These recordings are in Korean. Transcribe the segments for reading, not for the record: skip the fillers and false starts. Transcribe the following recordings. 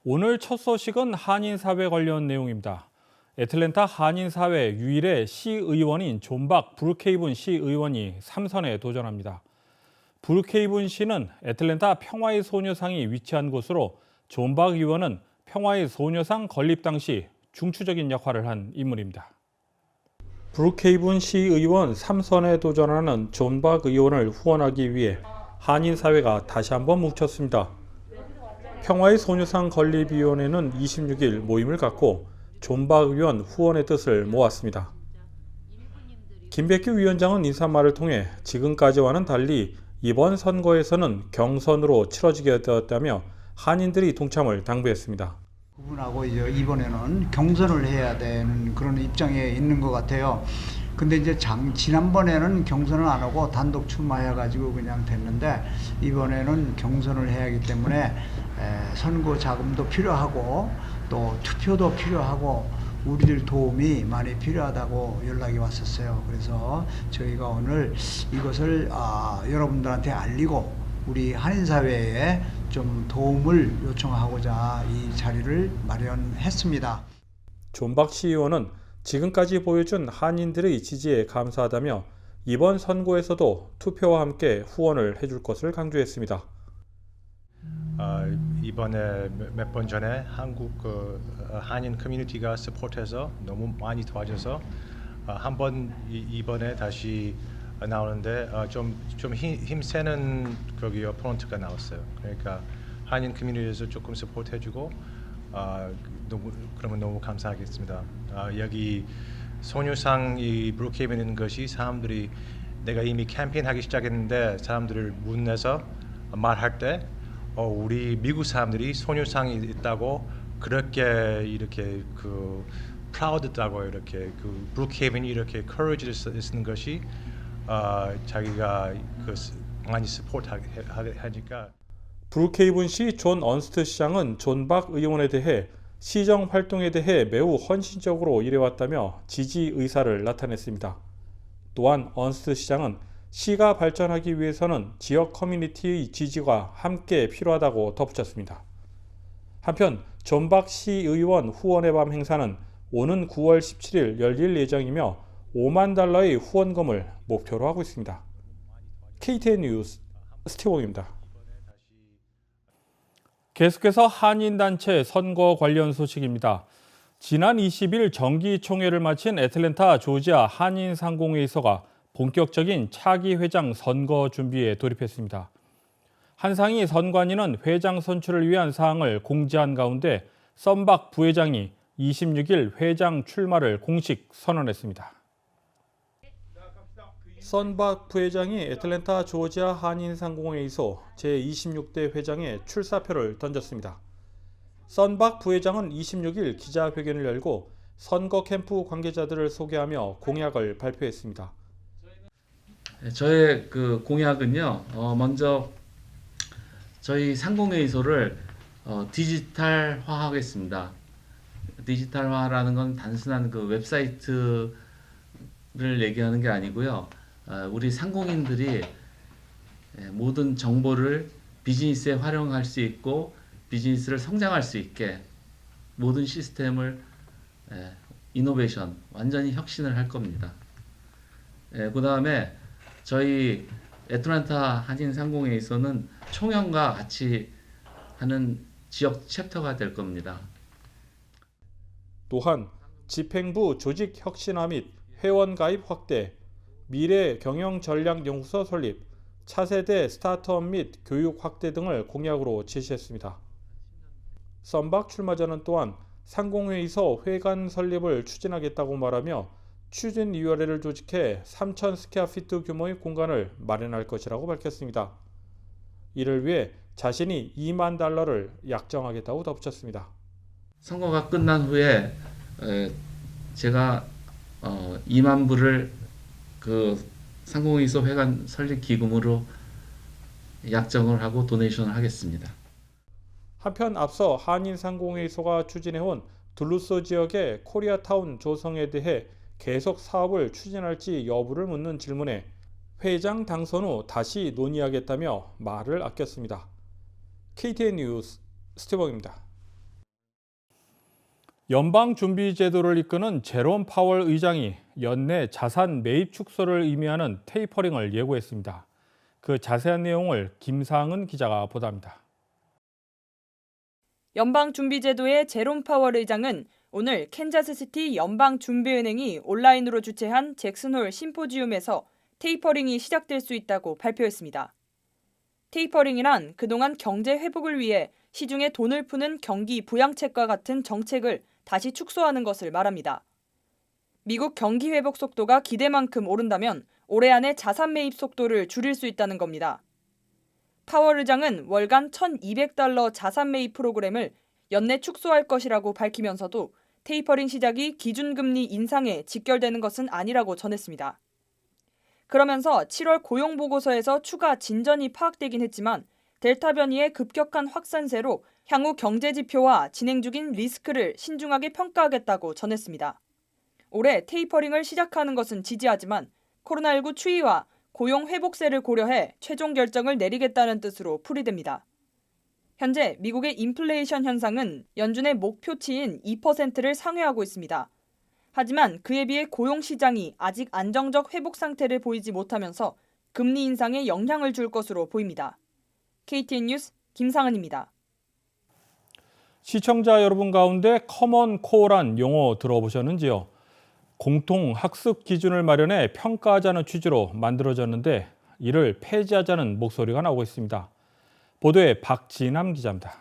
오늘 첫 소식은 한인사회 관련 내용입니다. 애틀랜타 한인사회 유일의 시의원인 존 박 브룩헤이븐 시의원이 3선에 도전합니다. 브룩헤이븐 시는 애틀랜타 평화의 소녀상이 위치한 곳으로 존 박 의원은 평화의 소녀상 건립 당시 중추적인 역할을 한 인물입니다. 브룩헤이븐 시의원 3선에 도전하는 존 박 의원을 후원하기 위해 한인사회가 다시 한번 뭉쳤습니다. 평화의 소녀상 건립위원회는 26일 모임을 갖고 존 박 의원 후원의 뜻을 모았습니다. 김백규 위원장은 인사말을 통해 지금까지와는 달리 이번 선거에서는 경선으로 치러지게 되었다며 한인들이 동참을 당부했습니다. 그분하고 이제 이번에는 경선을 해야 되는 그런 입장에 있는 것 같아요. 근데 이제 지난번에는 경선을 안 하고 단독 출마해가지고 그냥 됐는데 이번에는 경선을 해야 하기 때문에 선거 자금도 필요하고 또 투표도 필요하고 우리들 도움이 많이 필요하다고 연락이 왔었어요. 그래서 저희가 오늘 이것을 여러분들한테 알리고 우리 한인사회에 좀 도움을 요청하고자 이 자리를 마련했습니다. 존 박 시의원은 지금까지 보여준 한인들의 지지에 감사하다며 이번 선거에서도 투표와 함께 후원을 해줄 것을 강조했습니다. 이번에 몇 번 전에 한국 한인 커뮤니티가 서포트해서 너무 많이 도와줘서 한번 이번에 다시 나오는데 좀 힘세는 거기 어포넌트가 나왔어요. 그러니까 한인 커뮤니티에서 조금 서포트해주고 그러면 너무 감사하겠습니다. 여기 소녀상 이 브룩헤이븐 있는 것이 사람들이 내가 이미 캠페인하기 시작했는데 사람들을 문내서 말할 때 우리 미국 사람들이 소녀상이 있다고 그렇게 이렇게 그 프라우드다고 이렇게 그 브룩헤이븐이 이렇게 커리지를 쓰는 것이 자기가 그 많이 서포트하니까. 브룩헤이븐 시 존 언스트 시장은 존 박 의원에 대해 시정 활동에 대해 매우 헌신적으로 일해왔다며 지지 의사를 나타냈습니다. 또한 언스트 시장은 시가 발전하기 위해서는 지역 커뮤니티의 지지가 함께 필요하다고 덧붙였습니다. 한편 존 박 시의원 후원의 밤 행사는 오는 9월 17일 열릴 예정이며 $50,000의 후원금을 목표로 하고 있습니다. KTN 뉴스 스티븐입니다. 계속해서 한인단체 선거 관련 소식입니다. 지난 20일 정기총회를 마친 애틀랜타 조지아 한인상공회의소가 본격적인 차기 회장 선거 준비에 돌입했습니다. 한상희 선관위는 회장 선출을 위한 사항을 공지한 가운데 썬박 부회장이 26일 회장 출마를 공식 선언했습니다. 썬박 부회장이 애틀랜타 조지아 한인상공회의소 제26대 회장에 출사표를 던졌습니다. 썬박 부회장은 26일 기자회견을 열고 선거 캠프 관계자들을 소개하며 공약을 발표했습니다. 저의 그 공약은요, 먼저 저희 상공회의소를 디지털화하겠습니다. 디지털화라는 건 단순한 그 웹사이트를 얘기하는 게 아니고요. 우리 상공인들이 모든 정보를 비즈니스에 활용할 수 있고 비즈니스를 성장할 수 있게 모든 시스템을 이노베이션, 완전히 혁신을 할 겁니다. 그 다음에 저희 애틀랜타 한인상공회의소는 총연과 같이 하는 지역 챕터가 될 겁니다. 또한 집행부 조직 혁신화 및 회원 가입 확대, 미래 경영 전략 연구소 설립, 차세대 스타트업 및 교육 확대 등을 공약으로 제시했습니다. 썬박 출마자는 또한 상공회의소 회관 설립을 추진하겠다고 말하며 추진위원회를 조직해 3,000 스퀘어피트 규모의 공간을 마련할 것이라고 밝혔습니다. 이를 위해 자신이 $20,000를 약정하겠다고 덧붙였습니다. 선거가 끝난 후에 제가 2만 불을 그 상공회의소 회관 설립 기금으로 약정을 하고 도네이션을 하겠습니다. 한편 앞서 한인상공회의소가 추진해온 둘루소 지역의 코리아타운 조성에 대해 계속 사업을 추진할지 여부를 묻는 질문에 회장 당선 후 다시 논의하겠다며 말을 아꼈습니다. KTN 뉴스 스티븐입니다. 연방준비제도를 이끄는 제롬 파월 의장이 연내 자산 매입 축소를 의미하는 테이퍼링을 예고했습니다. 그 자세한 내용을 김상은 기자가 보도합니다. 연방준비제도의 제롬 파월 의장은 오늘 캔자스시티 연방준비은행이 온라인으로 주최한 잭슨홀 심포지움에서 테이퍼링이 시작될 수 있다고 발표했습니다. 테이퍼링이란 그동안 경제 회복을 위해 시중에 돈을 푸는 경기 부양책과 같은 정책을 다시 축소하는 것을 말합니다. 미국 경기 회복 속도가 기대만큼 오른다면 올해 안에 자산 매입 속도를 줄일 수 있다는 겁니다. 파월 의장은 월간 $1,200 자산 매입 프로그램을 연내 축소할 것이라고 밝히면서도 테이퍼링 시작이 기준금리 인상에 직결되는 것은 아니라고 전했습니다. 그러면서 7월 고용보고서에서 추가 진전이 파악되긴 했지만 델타 변이의 급격한 확산세로 향후 경제 지표와 진행 중인 리스크를 신중하게 평가하겠다고 전했습니다. 올해 테이퍼링을 시작하는 것은 지지하지만 코로나19 추이와 고용 회복세를 고려해 최종 결정을 내리겠다는 뜻으로 풀이됩니다. 현재 미국의 인플레이션 현상은 연준의 목표치인 2%를 상회하고 있습니다. 하지만 그에 비해 고용 시장이 아직 안정적 회복 상태를 보이지 못하면서 금리 인상에 영향을 줄 것으로 보입니다. KTN 뉴스 김상은입니다. 시청자 여러분 가운데 커먼 코어란 용어 들어보셨는지요? 공통 학습 기준을 마련해 평가하자는 취지로 만들어졌는데 이를 폐지하자는 목소리가 나오고 있습니다. 보도에 박진남 기자입니다.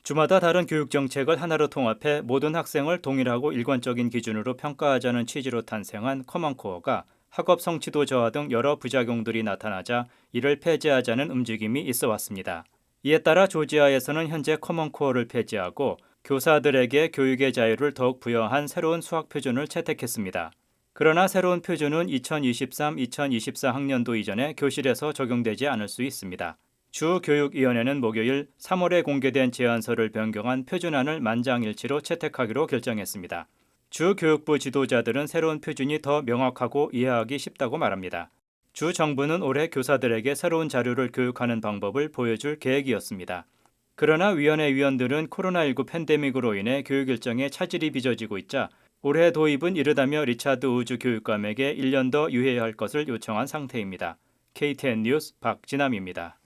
주마다 다른 교육 정책을 하나로 통합해 모든 학생을 동일하고 일관적인 기준으로 평가하자는 취지로 탄생한 커먼코어가 학업 성취도 저하 등 여러 부작용들이 나타나자 이를 폐지하자는 움직임이 있어 왔습니다. 이에 따라 조지아에서는 현재 커먼코어를 폐지하고 교사들에게 교육의 자유를 더욱 부여한 새로운 수학 표준을 채택했습니다. 그러나 새로운 표준은 2023-2024 학년도 이전에 교실에서 적용되지 않을 수 있습니다. 주교육위원회는 목요일 3월에 공개된 제안서를 변경한 표준안을 만장일치로 채택하기로 결정했습니다. 주교육부 지도자들은 새로운 표준이 더 명확하고 이해하기 쉽다고 말합니다. 주 정부는 올해 교사들에게 새로운 자료를 교육하는 방법을 보여줄 계획이었습니다. 그러나 위원회 위원들은 코로나19 팬데믹으로 인해 교육 일정에 차질이 빚어지고 있자 올해 도입은 이르다며 리차드 우주 교육감에게 1년 더 유예해야 할 것을 요청한 상태입니다. KTN 뉴스 박진남입니다.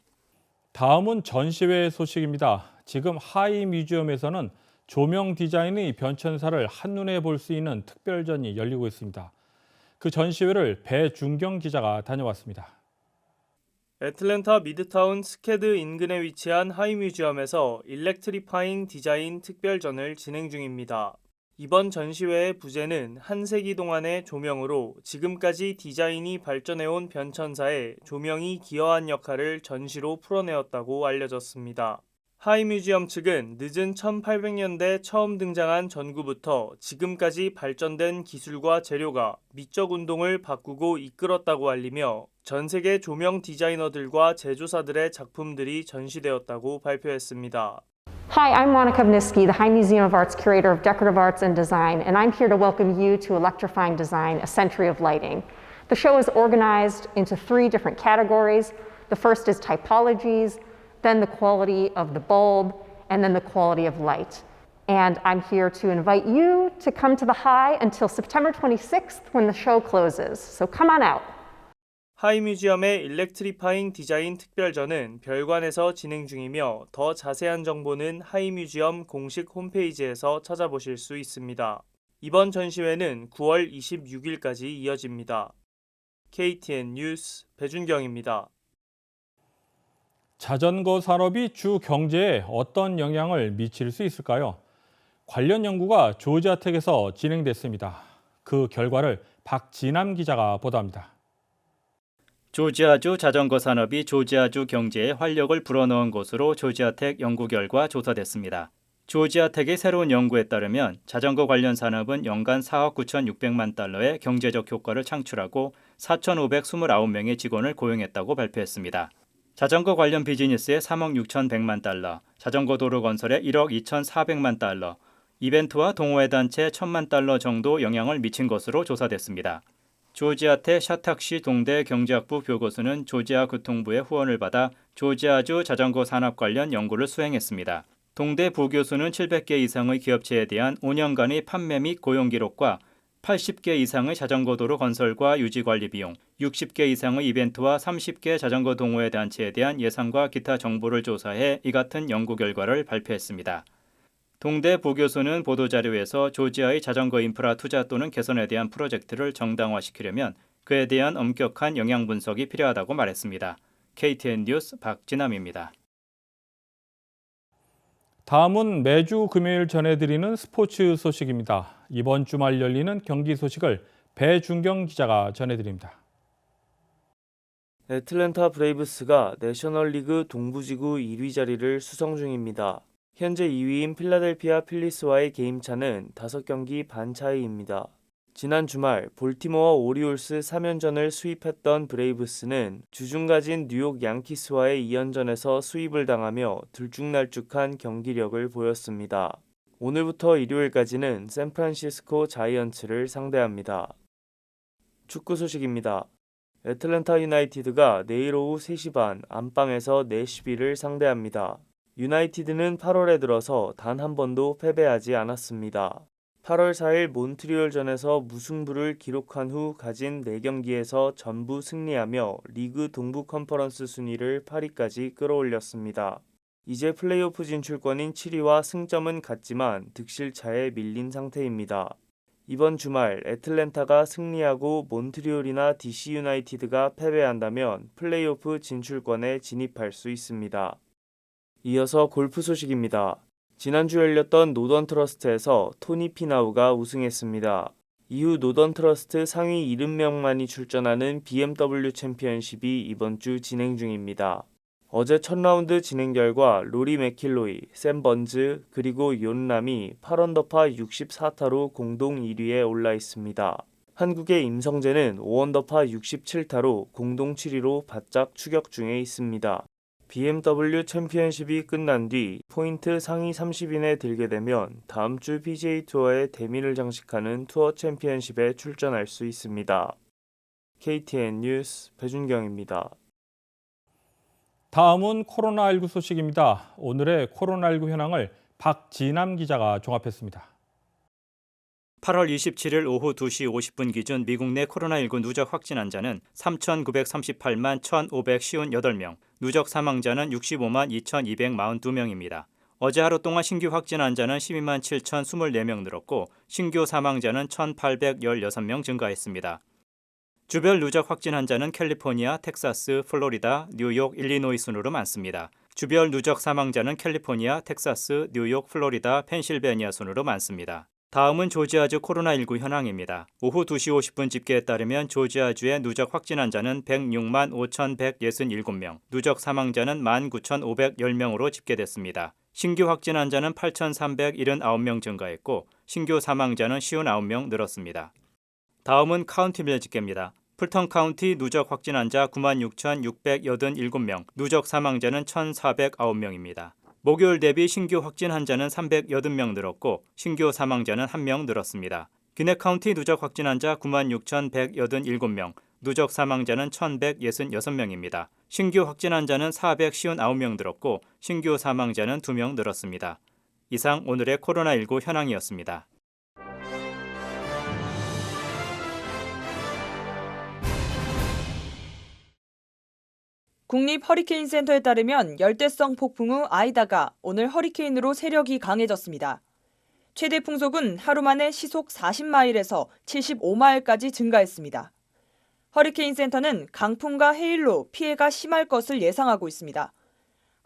다음은 전시회 소식입니다. 지금 하이 뮤지엄에서는 조명 디자인의 변천사를 한눈에 볼 수 있는 특별전이 열리고 있습니다. 그 전시회를 배준경 기자가 다녀왔습니다. 애틀랜타 미드타운 스캐드 인근에 위치한 하이뮤지엄에서 일렉트리파잉 디자인 특별전을 진행 중입니다. 이번 전시회의 부제는 한 세기 동안의 조명으로 지금까지 디자인이 발전해온 변천사에 조명이 기여한 역할을 전시로 풀어내었다고 알려졌습니다. 하이뮤지엄 측은 늦은 1800년대 처음 등장한 전구부터 지금까지 발전된 기술과 재료가 미적 운동을 바꾸고 이끌었다고 알리며 전 세계 조명 디자이너들과 제조사들의 작품들이 전시되었다고 발표했습니다. Hi, I'm Monica Vnisky, the High Museum of Art's curator of decorative arts and design, and I'm here to welcome you to Electrifying Design, A Century of Lighting. The show is organized into 3 different categories. The first is typologies, then the quality of the bulb, and then the quality of light. And I'm here to invite you to come to the High until September 26th when the show closes. So come on out. 하이뮤지엄의 일렉트리파잉 디자인 특별전은 별관에서 진행 중이며 더 자세한 정보는 하이뮤지엄 공식 홈페이지에서 찾아보실 수 있습니다. 이번 전시회는 9월 26일까지 이어집니다. KTN 뉴스 배준경입니다. 자전거 산업이 주 경제에 어떤 영향을 미칠 수 있을까요? 관련 연구가 조지아텍에서 진행됐습니다. 그 결과를 박진남 기자가 보도합니다. 조지아주 자전거 산업이 조지아주 경제에 활력을 불어넣은 것으로 조지아텍 연구 결과 조사됐습니다. 조지아텍의 새로운 연구에 따르면 자전거 관련 산업은 연간 4억 9,600만 달러의 경제적 효과를 창출하고 4,529명의 직원을 고용했다고 발표했습니다. 자전거 관련 비즈니스에 3억 6,100만 달러, 자전거 도로 건설에 1억 2,400만 달러, 이벤트와 동호회 단체에 1,000만 달러 정도 영향을 미친 것으로 조사됐습니다. 조지아텍 샤탁시 동대 경제학부 교과서는 조지아 교통부의 후원을 받아 조지아주 자전거 산업 관련 연구를 수행했습니다. 동대 부교수는 700개 이상의 기업체에 대한 5년간의 판매 및 고용 기록과 80개 이상의 자전거 도로 건설과 유지 관리 비용, 60개 이상의 이벤트와 30개 자전거 동호회 단체에 대한 예산과 기타 정보를 조사해 이 같은 연구 결과를 발표했습니다. 동대 부교수는 보도자료에서 조지아의 자전거 인프라 투자 또는 개선에 대한 프로젝트를 정당화시키려면 그에 대한 엄격한 영향 분석이 필요하다고 말했습니다. KTN 뉴스 박진남입니다. 다음은 매주 금요일 전해드리는 스포츠 소식입니다. 이번 주말 열리는 경기 소식을 배준경 기자가 전해드립니다. 애틀랜타 브레이브스가 내셔널리그 동부지구 1위 자리를 수성 중입니다. 현재 2위인 필라델피아 필리스와의 게임차는 5경기 반 차이입니다. 지난 주말 볼티모어 오리올스 3연전을 수입했던 브레이브스는 주중 가진 뉴욕 양키스와의 2연전에서 수입을 당하며 들쭉날쭉한 경기력을 보였습니다. 오늘부터 일요일까지는 샌프란시스코 자이언츠를 상대합니다. 축구 소식입니다. 애틀랜타 유나이티드가 내일 오후 3시 반 안방에서 내쉬빌을 상대합니다. 유나이티드는 8월에 들어서 단 한 번도 패배하지 않았습니다. 8월 4일 몬트리올전에서 무승부를 기록한 후 가진 4경기에서 전부 승리하며 리그 동부 컨퍼런스 순위를 8위까지 끌어올렸습니다. 이제 플레이오프 진출권인 7위와 승점은 같지만 득실차에 밀린 상태입니다. 이번 주말 애틀랜타가 승리하고 몬트리올이나 DC 유나이티드가 패배한다면 플레이오프 진출권에 진입할 수 있습니다. 이어서 골프 소식입니다. 지난주 열렸던 노던 트러스트에서 토니 피나우가 우승했습니다. 이후 노던 트러스트 상위 70명만이 출전하는 BMW 챔피언십이 이번 주 진행 중입니다. 어제 첫 라운드 진행 결과 로리 맥킬로이, 샘 번즈, 그리고 욘람이 8언더파 64타로 공동 1위에 올라 있습니다. 한국의 임성재는 5언더파 67타로 공동 7위로 바짝 추격 중에 있습니다. BMW 챔피언십이 끝난 뒤 포인트 상위 30인에 들게 되면 다음 주 PGA 투어의 대미를 장식하는 투어 챔피언십에 출전할 수 있습니다. KTN 뉴스 배준경입니다. 다음은 코로나19 소식입니다. 오늘의 코로나19 현황을 박진남 기자가 종합했습니다. 8월 27일 오후 2시 50분 기준 미국 내 코로나19 누적 확진 환자는 3,938만 1,558명, 누적 사망자는 65만 2,242명입니다. 어제 하루 동안 신규 확진 환자는 12만 7,024명 늘었고 신규 사망자는 1,816명 증가했습니다. 주별 누적 확진 환자는 캘리포니아, 텍사스, 플로리다, 뉴욕, 일리노이 순으로 많습니다. 주별 누적 사망자는 캘리포니아, 텍사스, 뉴욕, 플로리다, 펜실베니아 순으로 많습니다. 다음은 조지아주 코로나19 현황입니다. 오후 2시 50분 집계에 따르면 조지아주의 누적 확진 환자는 106만 5,167명, 누적 사망자는 19,510명으로 집계됐습니다. 신규 확진 환자는 8,379명 증가했고 신규 사망자는 59명 늘었습니다. 다음은 카운티별 집계입니다. 풀턴 카운티 누적 확진 환자 96,687명, 누적 사망자는 1,409명입니다. 목요일 대비 신규 확진 환자는 380명 늘었고 신규 사망자는 1명 늘었습니다. 기내 카운티 누적 확진 환자 96,187명, 누적 사망자는 1,166명입니다. 신규 확진 환자는 459명 늘었고 신규 사망자는 2명 늘었습니다. 이상 오늘의 코로나19 현황이었습니다. 국립허리케인센터에 따르면 열대성 폭풍 후 아이다가 오늘 허리케인으로 세력이 강해졌습니다. 최대 풍속은 하루 만에 시속 40마일에서 75마일까지 증가했습니다. 허리케인 센터는 강풍과 해일로 피해가 심할 것을 예상하고 있습니다.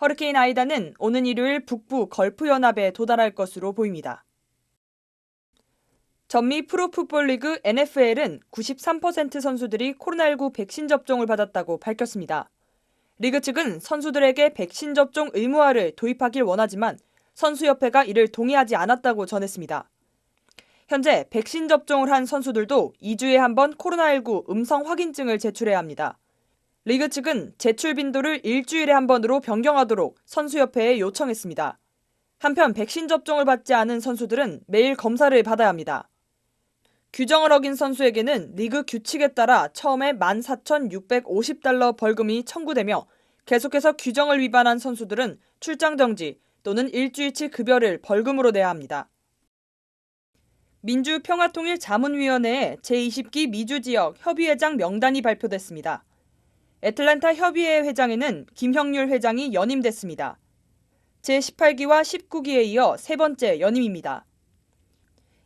허리케인 아이다는 오는 일요일 북부 걸프 연합에 도달할 것으로 보입니다. 전미 프로풋볼리그 NFL은 93% 선수들이 코로나19 백신 접종을 받았다고 밝혔습니다. 리그 측은 선수들에게 백신 접종 의무화를 도입하길 원하지만 선수협회가 이를 동의하지 않았다고 전했습니다. 현재 백신 접종을 한 선수들도 2주에 한 번 코로나19 음성 확인증을 제출해야 합니다. 리그 측은 제출 빈도를 일주일에 한 번으로 변경하도록 선수협회에 요청했습니다. 한편 백신 접종을 받지 않은 선수들은 매일 검사를 받아야 합니다. 규정을 어긴 선수에게는 리그 규칙에 따라 처음에 14,650달러 벌금이 청구되며 계속해서 규정을 위반한 선수들은 출장 정지, 또는 일주일치 급여를 벌금으로 내야 합니다. 민주평화통일자문위원회의 제20기 미주지역 협의회장 명단이 발표됐습니다. 애틀랜타 협의회 회장에는 김형률 회장이 연임됐습니다. 제18기와 19기에 이어 세 번째 연임입니다.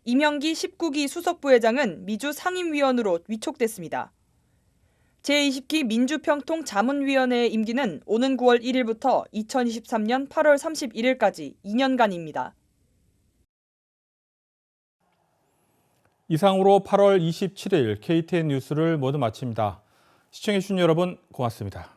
임형기 19기 수석부회장은 미주 상임위원으로 위촉됐습니다. 제20기 민주평통자문위원회의 임기는 오는 9월 1일부터 2023년 8월 31일까지 2년간입니다. 이상으로 8월 27일 KTN 뉴스를 모두 마칩니다. 시청해주신 여러분 고맙습니다.